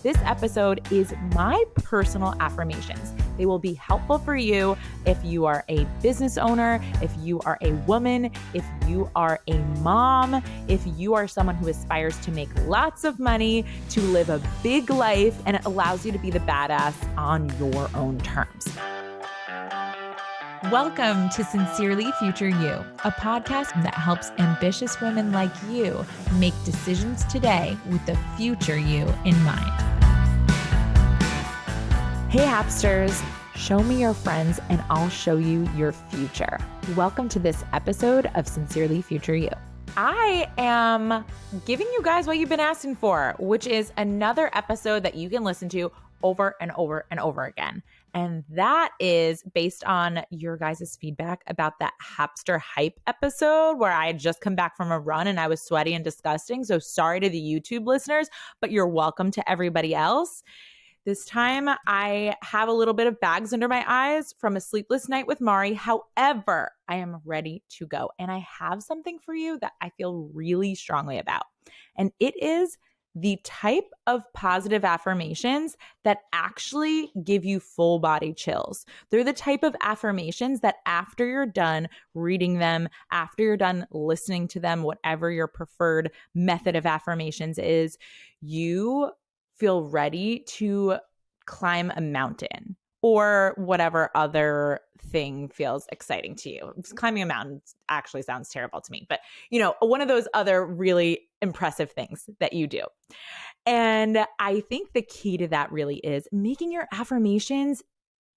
This episode is my personal affirmations. They will be helpful for you if you are a business owner, if you are a woman, if you are a mom, if you are someone who aspires to make lots of money, to live a big life, and it allows you to be the badass on your own terms. Welcome to Sincerely Future You, a podcast that helps ambitious women like you make decisions today with the future you in mind. Hey Hapsters, show me your friends and I'll show you your future. Welcome to this episode of Sincerely Future You. I am giving you guys what you've been asking for, which is another episode that you can listen to over and over and over again. And that is based on your guys' feedback about that Hapster Hype episode where I had just come back from a run and I was sweaty and disgusting. So sorry to the YouTube listeners, but you're welcome to everybody else. This time I have a little bit of bags under my eyes from a sleepless night with Mari. However, I am ready to go. And I have something for you that I feel really strongly about. And it is the type of positive affirmations that actually give you full body chills. They're the type of affirmations that after you're done reading them, after you're done listening to them, whatever your preferred method of affirmations is, you feel ready to climb a mountain or whatever other thing feels exciting to you. Climbing a mountain actually sounds terrible to me, but one of those other really impressive things that you do. And I think the key to that really is making your affirmations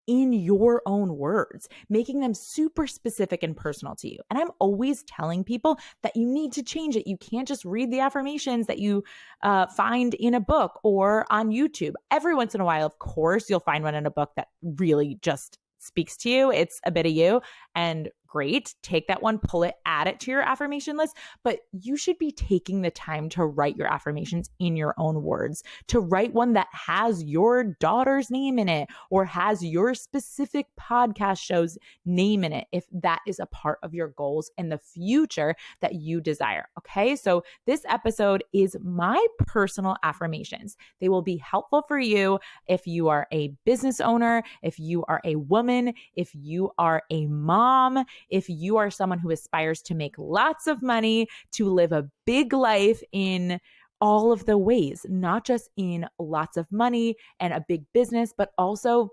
in your own words, making them super specific and personal to you. And I'm always telling people that you need to change it. You can't just read the affirmations that you find in a book or on YouTube. Every once in a while, of course, you'll find one in a book that really just speaks to you. It's a bit of you, and great. Take that one, pull it, add it to your affirmation list. But you should be taking the time to write your affirmations in your own words, to write one that has your daughter's name in it or has your specific podcast show's name in it, if that is a part of your goals in the future that you desire. Okay, so this episode is my personal affirmations. They will be helpful for you if you are a business owner, if you are a woman, if you are a mom, if you are someone who aspires to make lots of money, to live a big life in all of the ways, not just in lots of money and a big business, but also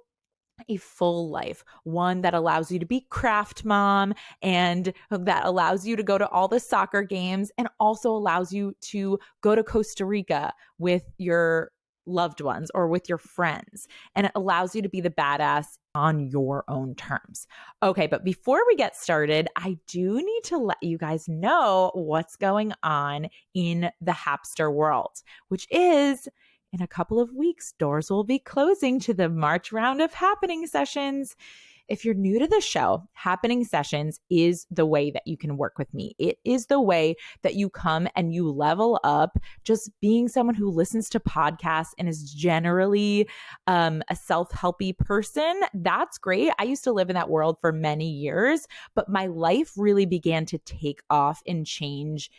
a full life, one that allows you to be craft mom and that allows you to go to all the soccer games and also allows you to go to Costa Rica with your loved ones or with your friends. And it allows you to be the badass on your own terms. Okay, but before we get started, I do need to let you guys know what's going on in the Hapster world, which is in a couple of weeks, doors will be closing to the March round of happening sessions. If you're new to the show, happening sessions is the way that you can work with me. It is the way that you come and you level up just being someone who listens to podcasts and is generally a self-helpy person. That's great. I used to live in that world for many years, but my life really began to take off and change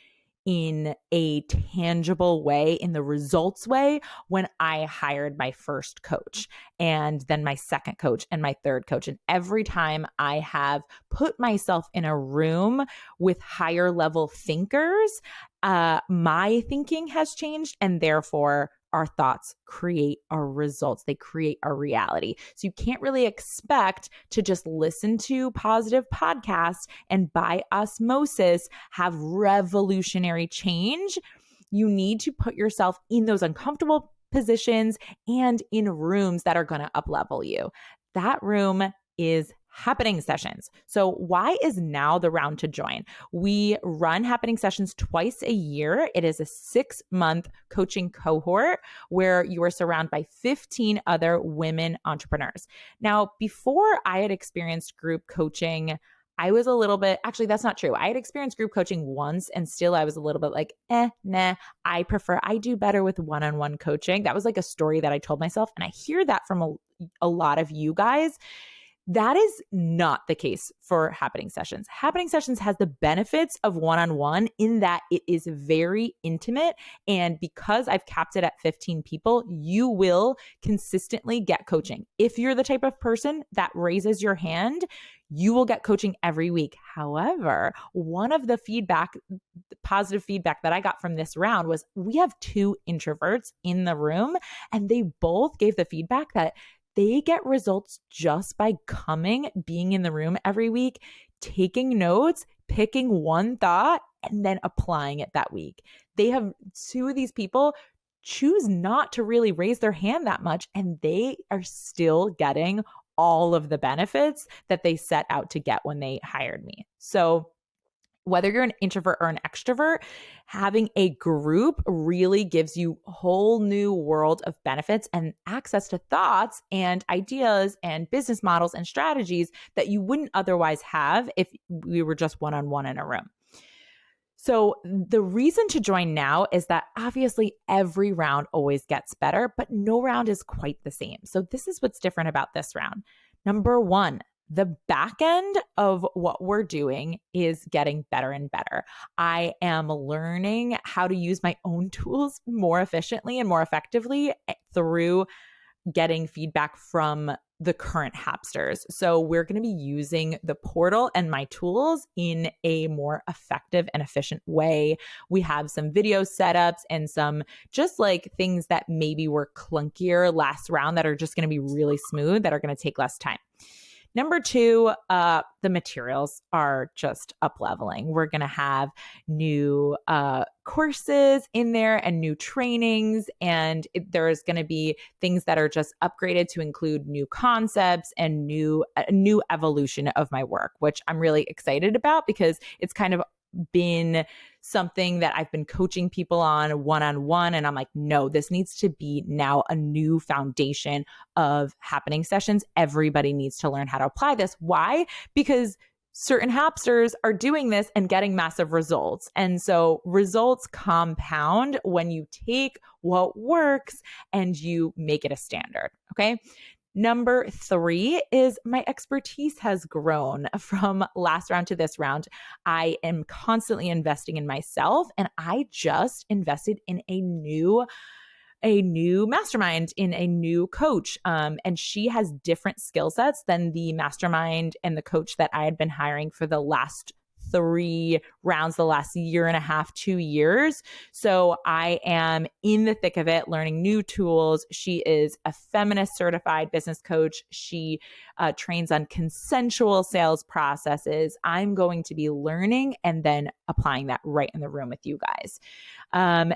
in a tangible way, in the results way, when I hired my first coach and then my second coach and my third coach. And every time I have put myself in a room with higher level thinkers, my thinking has changed, and therefore our thoughts create our results. They create our reality. So you can't really expect to just listen to positive podcasts and by osmosis have revolutionary change. You need to put yourself in those uncomfortable positions and in rooms that are going to up-level you. That room is happening sessions. So why is now the round to join? We run happening sessions twice a year. It is a 6-month coaching cohort where you are surrounded by 15 other women entrepreneurs. Now, before I had experienced group coaching, I was a little bit, actually, that's not true. I had experienced group coaching once and still I was a little bit like, nah, I do better with one-on-one coaching. That was like a story that I told myself. And I hear that from a lot of you guys. That is not the case for happening sessions. Happening sessions has the benefits of one-on-one in that it is very intimate. And because I've capped it at 15 people, you will consistently get coaching. If you're the type of person that raises your hand, you will get coaching every week. However, one of the positive feedback that I got from this round was we have 2 introverts in the room, and they both gave the feedback that they get results just by being in the room every week, taking notes, picking one thought, and then applying it that week. They have 2 of these people choose not to really raise their hand that much, and they are still getting all of the benefits that they set out to get when they hired me. So whether you're an introvert or an extrovert, having a group really gives you a whole new world of benefits and access to thoughts and ideas and business models and strategies that you wouldn't otherwise have if we were just one-on-one in a room. So the reason to join now is that obviously every round always gets better, but no round is quite the same. So this is what's different about this round. Number 1, the back end of what we're doing is getting better and better. I am learning how to use my own tools more efficiently and more effectively through getting feedback from the current Hapsters. So we're going to be using the portal and my tools in a more effective and efficient way. We have some video setups and some just like things that maybe were clunkier last round that are just going to be really smooth, that are going to take less time. Number 2, the materials are just up-leveling. We're going to have new courses in there and new trainings, and there's going to be things that are just upgraded to include new concepts and a new evolution of my work, which I'm really excited about because it's kind of been something that I've been coaching people on one-on-one. And I'm like, no, this needs to be now a new foundation of happening sessions. Everybody needs to learn how to apply this. Why? Because certain Hapsters are doing this and getting massive results. And so results compound when you take what works and you make it a standard. Okay. Number 3 is my expertise has grown from last round to this round. I am constantly investing in myself, and I just invested in a new mastermind, in a new coach. And she has different skill sets than the mastermind and the coach that I had been hiring for the last 3 rounds, the last year and a half, 2 years. So I am in the thick of it, learning new tools. She is a feminist certified business coach. She trains on consensual sales processes. I'm going to be learning and then applying that right in the room with you guys.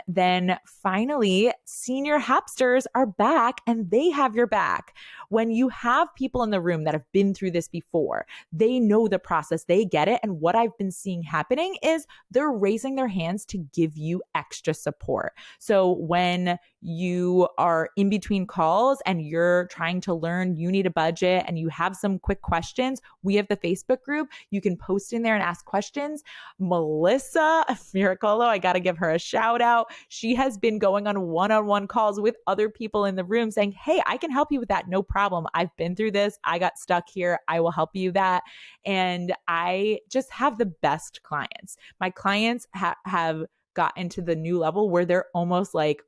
Then finally, senior Hapsters are back and they have your back. When you have people in the room that have been through this before, they know the process, they get it. And what I've been seeing happening is they're raising their hands to give you extra support. So when you are in between calls and you're trying to learn, you need a budget and you have some quick questions, we have the Facebook group. You can post in there and ask questions. Melissa Miracolo, I got to give her a shout out. She has been going on one-on-one calls with other people in the room saying, hey, I can help you with that. No problem. I've been through this. I got stuck here. I will help you that. And I just have the best clients. My clients have gotten to the new level where they're almost like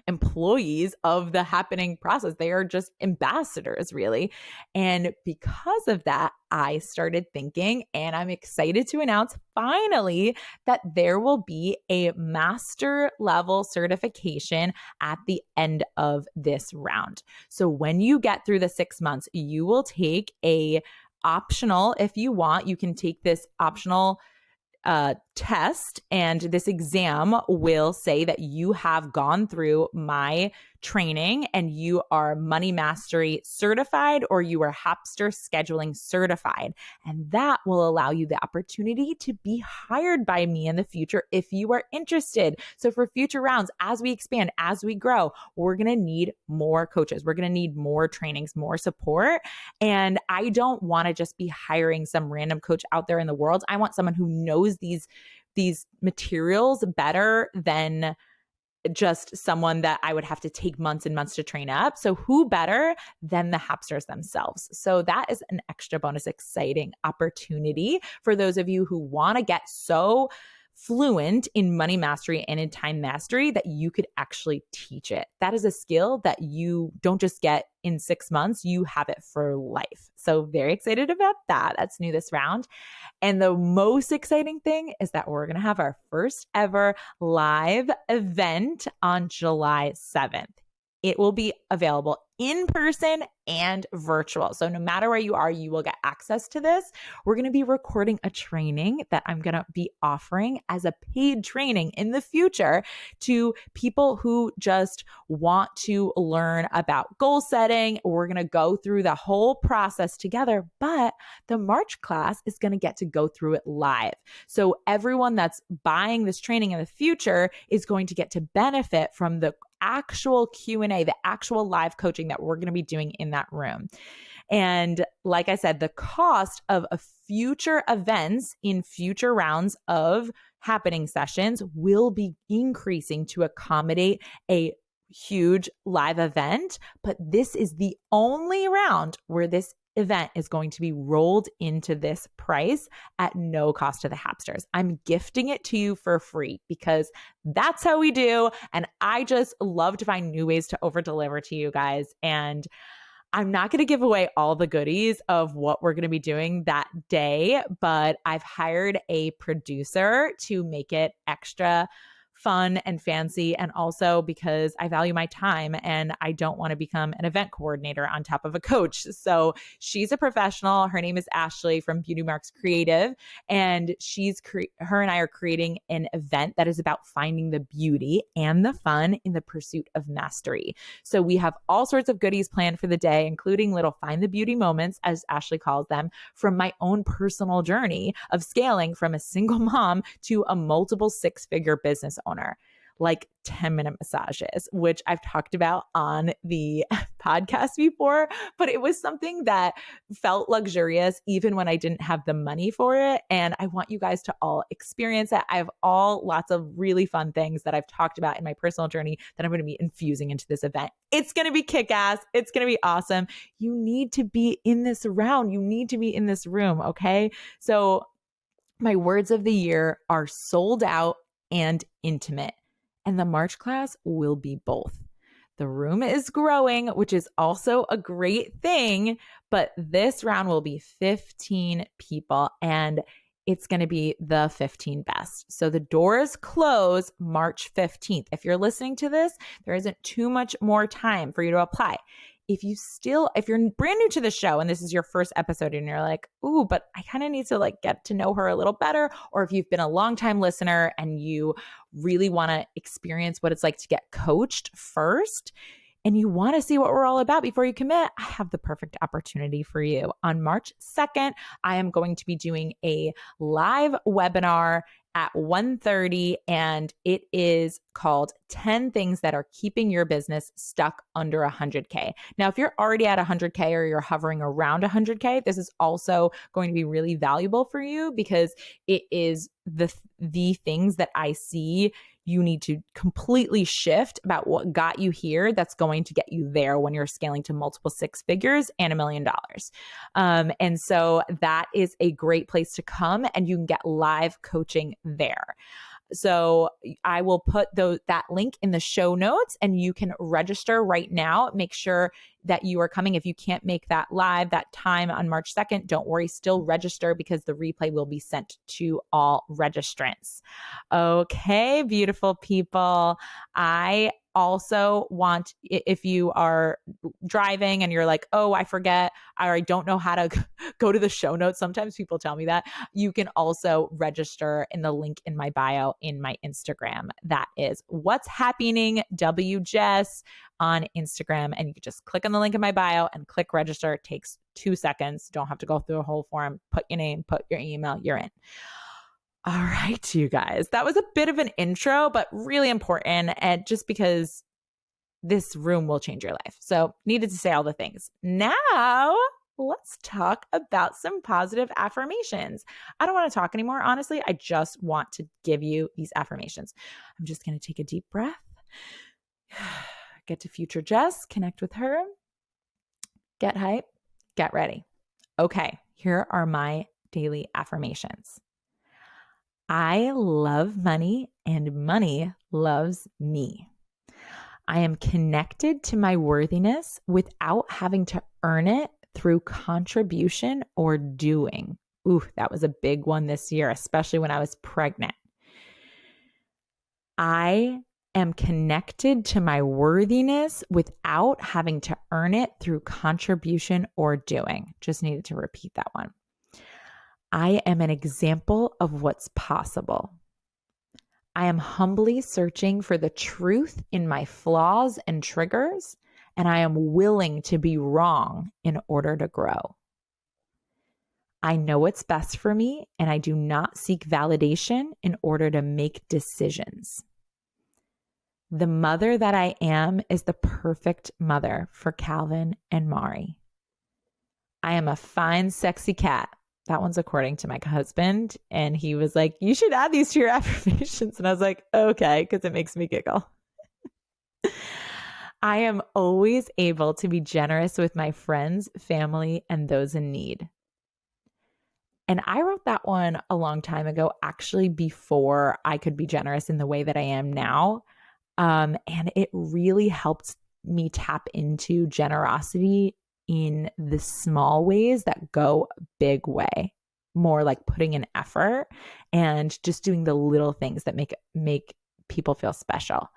employees of the happening process. They are just ambassadors, really. And because of that, I started thinking, and I'm excited to announce finally that there will be a master level certification at the end of this round. So when you get through the 6 months, you will take a optional, if you want, you can take this optional test, and this exam will say that you have gone through my training and you are Money Mastery certified or you are Hapster scheduling certified. And that will allow you the opportunity to be hired by me in the future if you are interested. So for future rounds, as we expand, as we grow, we're going to need more coaches. We're going to need more trainings, more support. And I don't want to just be hiring some random coach out there in the world. I want someone who knows these materials better than just someone that I would have to take months and months to train up. So who better than the Hapsters themselves? So that is an extra bonus exciting opportunity for those of you who want to get so fluent in money mastery and in time mastery that you could actually teach it. That is a skill that you don't just get in 6 months, you have it for life. So very excited about that. That's new this round. And the most exciting thing is that we're going to have our first ever live event on July 7th. It will be available in person and virtual. So no matter where you are, you will get access to this. We're going to be recording a training that I'm going to be offering as a paid training in the future to people who just want to learn about goal setting. We're going to go through the whole process together, but the March class is going to get to go through it live. So everyone that's buying this training in the future is going to get to benefit from the actual Q&A, the actual live coaching that we're going to be doing in that room. And like I said, the cost of a future events in future rounds of happening sessions will be increasing to accommodate a huge live event. But this is the only round where this event is going to be rolled into this price at no cost to the Hapsters. I'm gifting it to you for free because that's how we do. And I just love to find new ways to over deliver to you guys. And I'm not going to give away all the goodies of what we're going to be doing that day, but I've hired a producer to make it extra fun and fancy. And also because I value my time and I don't want to become an event coordinator on top of a coach. So she's a professional. Her name is Ashley from Beauty Marks Creative. And her and I are creating an event that is about finding the beauty and the fun in the pursuit of mastery. So we have all sorts of goodies planned for the day, including little find the beauty moments, as Ashley calls them, from my own personal journey of scaling from a single mom to a multiple six-figure business owner, like 10-minute massages, which I've talked about on the podcast before, but it was something that felt luxurious even when I didn't have the money for it. And I want you guys to all experience it. I have lots of really fun things that I've talked about in my personal journey that I'm going to be infusing into this event. It's going to be kick-ass. It's going to be awesome. You need to be in this round. You need to be in this room. Okay. So my words of the year are sold out and intimate. And the March class will be both. The room is growing, which is also a great thing, but this round will be 15 people and it's going to be the 15 best. So the doors close March 15th. If you're listening to this, there isn't too much more time for you to apply. If you're brand new to the show and this is your first episode and you're like, ooh, but I kind of need to get to know her a little better. Or if you've been a longtime listener and you really want to experience what it's like to get coached first and you want to see what we're all about before you commit, I have the perfect opportunity for you. On March 2nd, I am going to be doing a live webinar at 1:30, and it is called 10 Things That Are Keeping Your Business Stuck Under 100K. Now, if you're already at 100K or you're hovering around 100K, this is also going to be really valuable for you because it is the things that I see you need to completely shift about what got you here that's going to get you there when you're scaling to multiple six figures and $1 million. And so that is a great place to come and you can get live coaching there. So I will put that link in the show notes and you can register right now. Make sure that you are coming. If you can't make that live, that time on March 2nd, don't worry, still register because the replay will be sent to all registrants. Okay, beautiful people. I also want, if you are driving and you're like, oh, I forget, or I don't know how to go to the show notes. Sometimes people tell me that. You can also register in the link in my bio in my Instagram. That is What's Happening WJess on Instagram. And you can just click on the link in my bio and click register. It takes 2 seconds. Don't have to go through a whole form. Put your name, put your email, you're in. All right, you guys, that was a bit of an intro, but really important. And just because this room will change your life. So needed to say all the things. Now let's talk about some positive affirmations. I don't want to talk anymore. Honestly, I just want to give you these affirmations. I'm just going to take a deep breath Get to future Jess, connect with her, get hype, get ready. Okay, here are my daily affirmations. I love money and money loves me. I am connected to my worthiness without having to earn it through contribution or doing. Ooh, that was a big one this year, especially when I was pregnant. I am connected to my worthiness without having to earn it through contribution or doing. Just needed to repeat that one. I am an example of what's possible. I am humbly searching for the truth in my flaws and triggers, and I am willing to be wrong in order to grow. I know what's best for me, and I do not seek validation in order to make decisions. The mother that I am is the perfect mother for Calvin and Mari. I am a fine, sexy cat. That one's according to my husband. And he was like, you should add these to your affirmations. And I was like, okay, because it makes me giggle. I am always able to be generous with my friends, family, and those in need. And I wrote that one a long time ago, actually, before I could be generous in the way that I am now. And it really helped me tap into generosity in the small ways that go a big way, more like putting an effort and just doing the little things that make people feel special.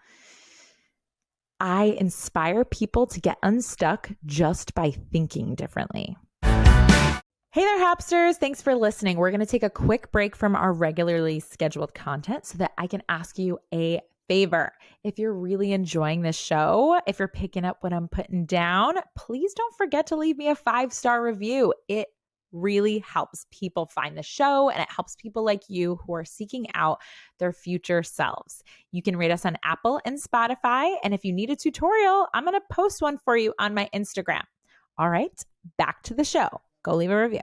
I inspire people to get unstuck just by thinking differently. Hey there, Hapsters. Thanks for listening. We're going to take a quick break from our regularly scheduled content so that I can ask you a favor. If you're really enjoying this show, if you're picking up what I'm putting down, please don't forget to leave me a 5-star review. It really helps people find the show, and it helps people like you who are seeking out their future selves. You can rate us on Apple and Spotify, and if you need a tutorial, I'm going to post one for you on my Instagram. All right, back to the show. Go leave a review.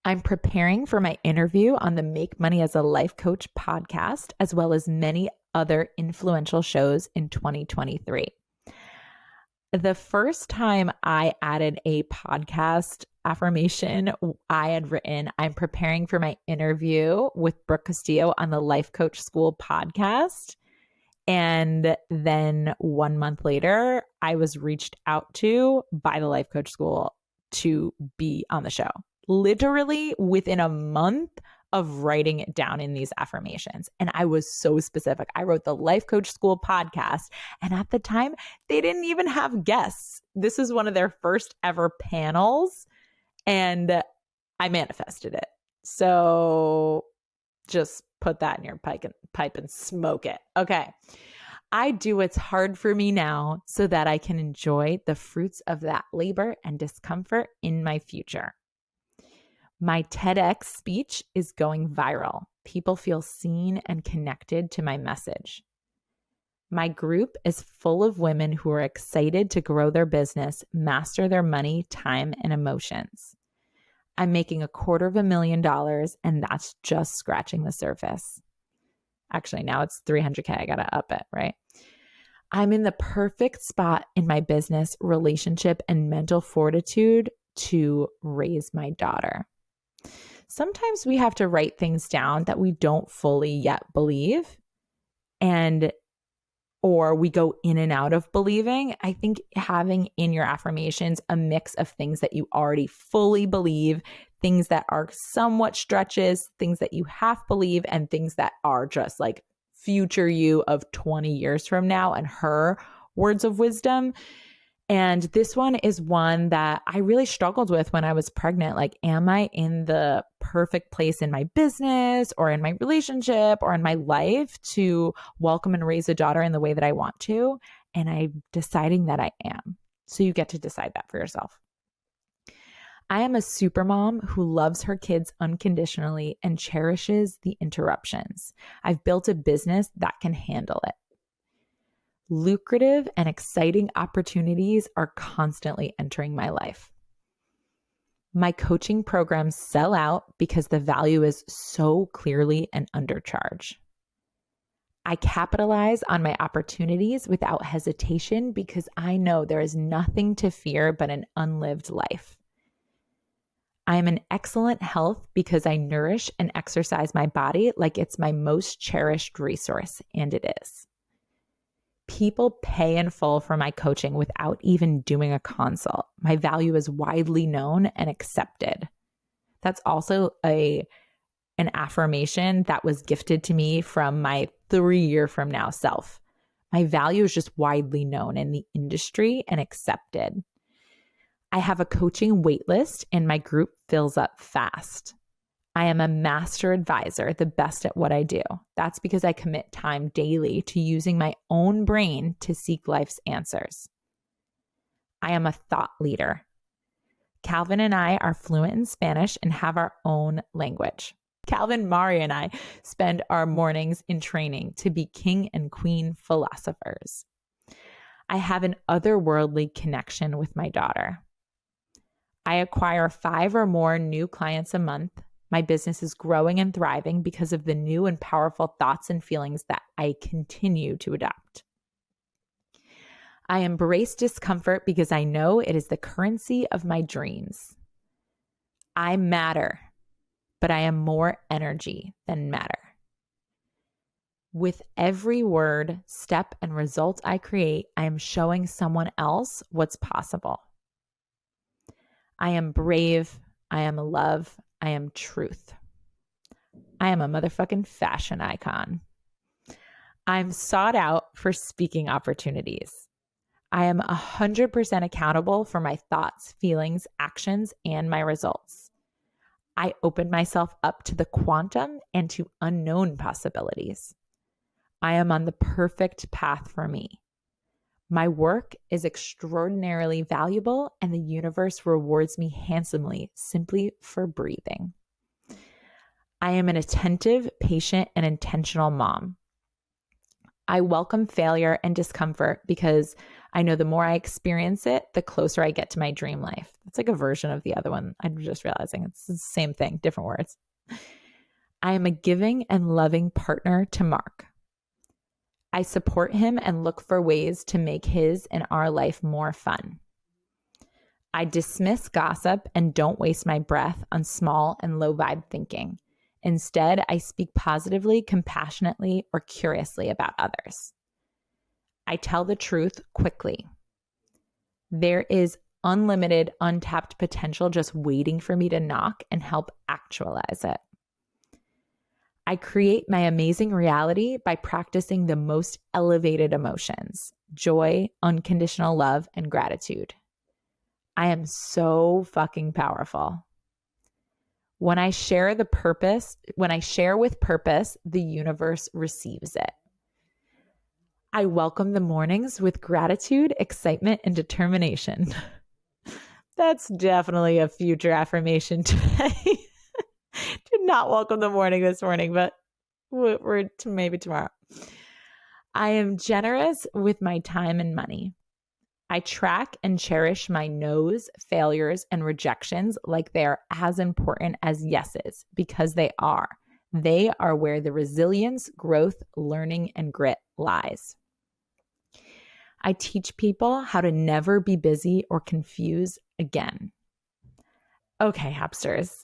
I'm preparing for my interview on the Make Money as a Life Coach podcast, as well as many other influential shows in 2023. The first time I added a podcast affirmation, I had written, I'm preparing for my interview with Brooke Castillo on the Life Coach School podcast. And then 1 month later, I was reached out to by the Life Coach School to be on the show. Literally within a month of writing it down in these affirmations. And I was so specific. I wrote the Life Coach School podcast. And at the time, they didn't even have guests. This is one of their first ever panels. And I manifested it. So just put that in your pipe and smoke it. Okay. I do what's hard for me now so that I can enjoy the fruits of that labor and discomfort in my future. My TEDx speech is going viral. People feel seen and connected to my message. My group is full of women who are excited to grow their business, master their money, time, and emotions. I'm making $250,000, and that's just scratching the surface. Actually, now it's 300K. I got to up it, right? I'm in the perfect spot in my business, relationship, and mental fortitude to raise my daughter. Sometimes we have to write things down that we don't fully yet believe, or we go in and out of believing. I think having in your affirmations a mix of things that you already fully believe, things that are somewhat stretches, things that you half believe, and things that are just like future you of 20 years from now and her words of wisdom. And this one is one that I really struggled with when I was pregnant. Like, am I in the perfect place in my business or in my relationship or in my life to welcome and raise a daughter in the way that I want to? And I'm deciding that I am. So you get to decide that for yourself. I am a supermom who loves her kids unconditionally and cherishes the interruptions. I've built a business that can handle it. Lucrative and exciting opportunities are constantly entering my life. My coaching programs sell out because the value is so clearly an undercharge. I capitalize on my opportunities without hesitation because I know there is nothing to fear but an unlived life. I am in excellent health because I nourish and exercise my body like it's my most cherished resource, and it is. People pay in full for my coaching without even doing a consult. My value is widely known and accepted. That's also an affirmation that was gifted to me from my 3-year from now self. My value is just widely known in the industry and accepted. I have a coaching waitlist and my group fills up fast. I am a master advisor, the best at what I do. That's because I commit time daily to using my own brain to seek life's answers. I am a thought leader. Calvin and I are fluent in Spanish and have our own language. Calvin, Mari, and I spend our mornings in training to be king and queen philosophers. I have an otherworldly connection with my daughter. I acquire 5 or more new clients a month. My business is growing and thriving because of the new and powerful thoughts and feelings that I continue to adopt. I embrace discomfort because I know it is the currency of my dreams. I matter, but I am more energy than matter. With every word, step, and result I create, I am showing someone else what's possible. I am brave. I am love. I am truth. I am a motherfucking fashion icon. I'm sought out for speaking opportunities. I am 100% accountable for my thoughts, feelings, actions, and my results. I open myself up to the quantum and to unknown possibilities. I am on the perfect path for me. My work is extraordinarily valuable, and the universe rewards me handsomely simply for breathing. I am an attentive, patient, and intentional mom. I welcome failure and discomfort because I know the more I experience it, the closer I get to my dream life. It's like a version of the other one. I'm just realizing it's the same thing, different words. I am a giving and loving partner to Mark. I support him and look for ways to make his and our life more fun. I dismiss gossip and don't waste my breath on small and low vibe thinking. Instead, I speak positively, compassionately, or curiously about others. I tell the truth quickly. There is unlimited, untapped potential just waiting for me to knock and help actualize it. I create my amazing reality by practicing the most elevated emotions: joy, unconditional love, and gratitude. I am so fucking powerful. When I share with purpose, the universe receives it. I welcome the mornings with gratitude, excitement, and determination. That's definitely a future affirmation today. Did not welcome the morning this morning, but we're maybe tomorrow. I am generous with my time and money. I track and cherish my no's, failures, and rejections like they are as important as yeses, because they are. They are where the resilience, growth, learning, and grit lies. I teach people how to never be busy or confused again. Okay, Hapsters,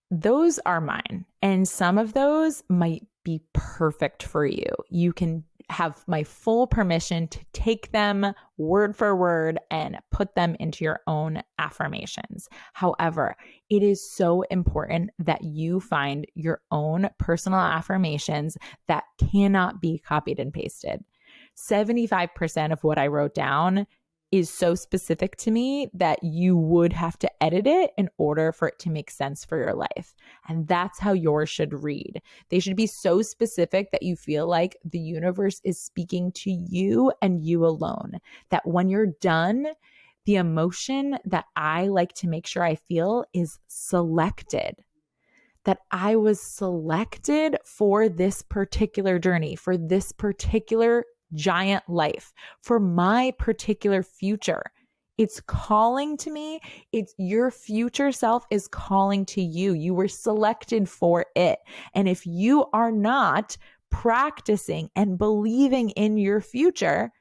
those are mine, and some of those might be perfect for you. You can have my full permission to take them word for word and put them into your own affirmations. However, it is so important that you find your own personal affirmations that cannot be copied and pasted. 75% of what I wrote down is so specific to me that you would have to edit it in order for it to make sense for your life. And that's how yours should read. They should be so specific that you feel like the universe is speaking to you and you alone. That when you're done, the emotion that I like to make sure I feel is selected. That I was selected for this particular journey, for this particular giant life, for my particular future. It's calling to me. It's your future self is calling to you. You were selected for it. And if you are not, practicing and believing in your future,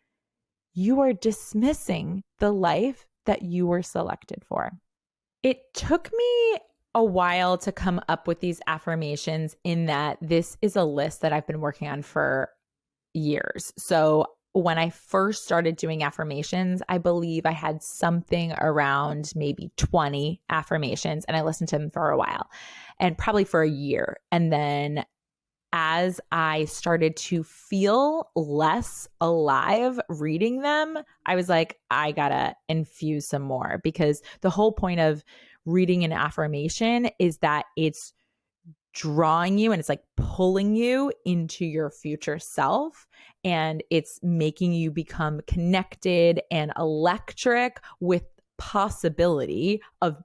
you are dismissing the life that you were selected for. It took me a while to come up with these affirmations, in that this is a list that I've been working on for years. So when I first started doing affirmations, I believe I had something around maybe 20 affirmations, and I listened to them for a while, and probably for a year. And then as I started to feel less alive reading them, I was like, I gotta infuse some more, because the whole point of reading an affirmation is that it's drawing you and it's like pulling you into your future self, and it's making you become connected and electric with possibility of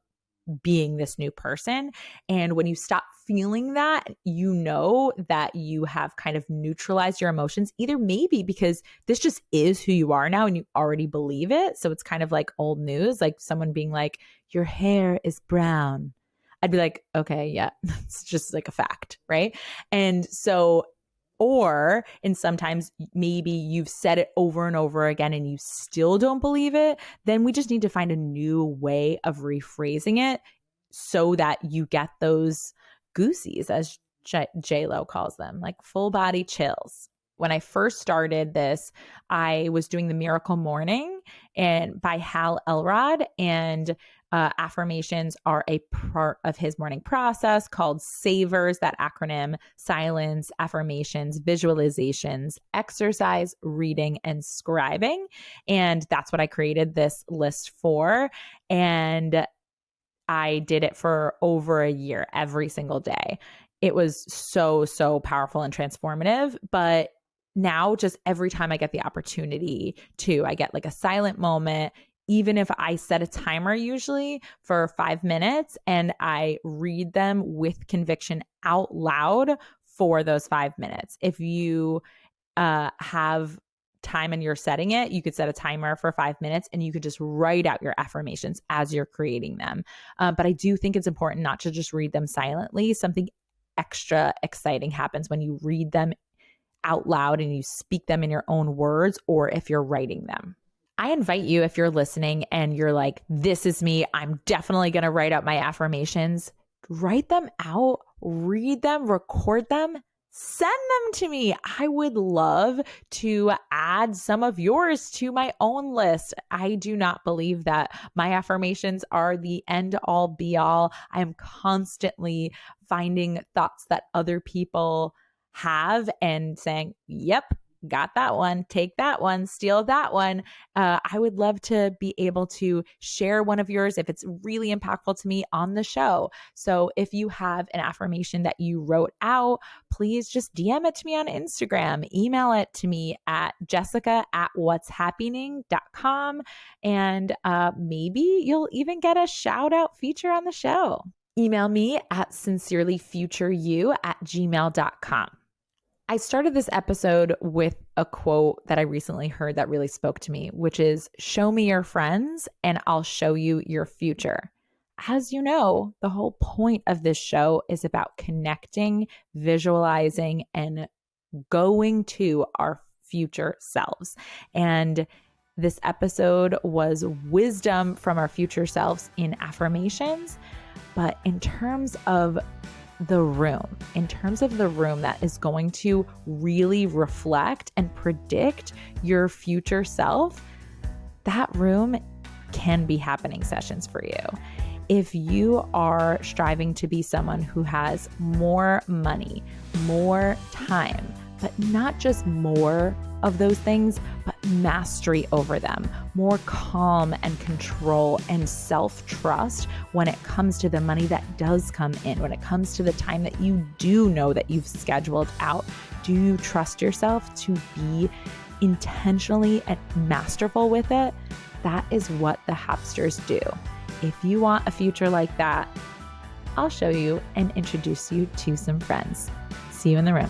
being this new person. And when you stop feeling that, you know that you have kind of neutralized your emotions, either maybe because this just is who you are now and you already believe it. So it's kind of like old news, like someone being like, your hair is brown. I'd be like, okay, yeah, it's just like a fact, right? And so, and sometimes maybe you've said it over and over again and you still don't believe it, then we just need to find a new way of rephrasing it so that you get those goosies, as J-Lo calls them, like full body chills. When I first started this, I was doing the Miracle Morning and by Hal Elrod, and affirmations are a part of his morning process called SAVERS, that acronym: silence, affirmations, visualizations, exercise, reading, and scribing. And that's what I created this list for. And I did it for over a year, every single day. It was so, so powerful and transformative. But now, just every time I get the opportunity to, I get like a silent moment, even if I set a timer usually for 5 minutes, and I read them with conviction out loud for those 5 minutes. If you have time and you're setting it, you could set a timer for 5 minutes and you could just write out your affirmations as you're creating them. But I do think it's important not to just read them silently. Something extra exciting happens when you read them out loud and you speak them in your own words, or if you're writing them. I invite you, if you're listening and you're like, this is me, I'm definitely going to write out my affirmations, write them out, read them, record them, send them to me. I would love to add some of yours to my own list. I do not believe that my affirmations are the end all be all. I am constantly finding thoughts that other people have and saying, yep, got that one, take that one, steal that one. I would love to be able to share one of yours if it's really impactful to me on the show. So if you have an affirmation that you wrote out, please just DM it to me on Instagram, email it to me at jessica@whatshappening.com. And maybe you'll even get a shout out feature on the show. Email me at sincerelyfutureyou@gmail.com. I started this episode with a quote that I recently heard that really spoke to me, which is, show me your friends and I'll show you your future. As you know, the whole point of this show is about connecting, visualizing, and going to our future selves. And this episode was wisdom from our future selves in affirmations. But in terms of the room that is going to really reflect and predict your future self, that room can be happening sessions for you. If you are striving to be someone who has more money, more time, but not just more of those things, but mastery over them, more calm and control and self-trust when it comes to the money that does come in, when it comes to the time that you do know that you've scheduled out. Do you trust yourself to be intentionally and masterful with it? That is what the Hapsters do. If you want a future like that, I'll show you and introduce you to some friends. See you in the room.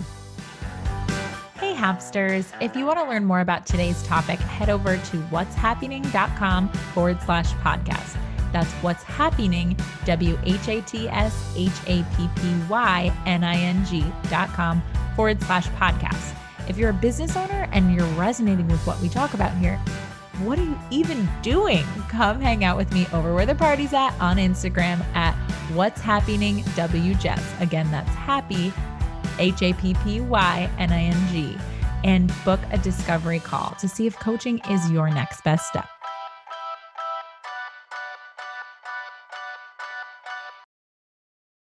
Hey Hapsters, if you want to learn more about today's topic, head over to whatshappening.com/podcast. That's what's happening, WHATSHAPPYNING.com what'shappyning.com/podcast. If you're a business owner and you're resonating with what we talk about here, what are you even doing? Come hang out with me over where the party's at on Instagram at what'shappyningwjess. Again, that's happy, HAPPYNING, and book a discovery call to see if coaching is your next best step.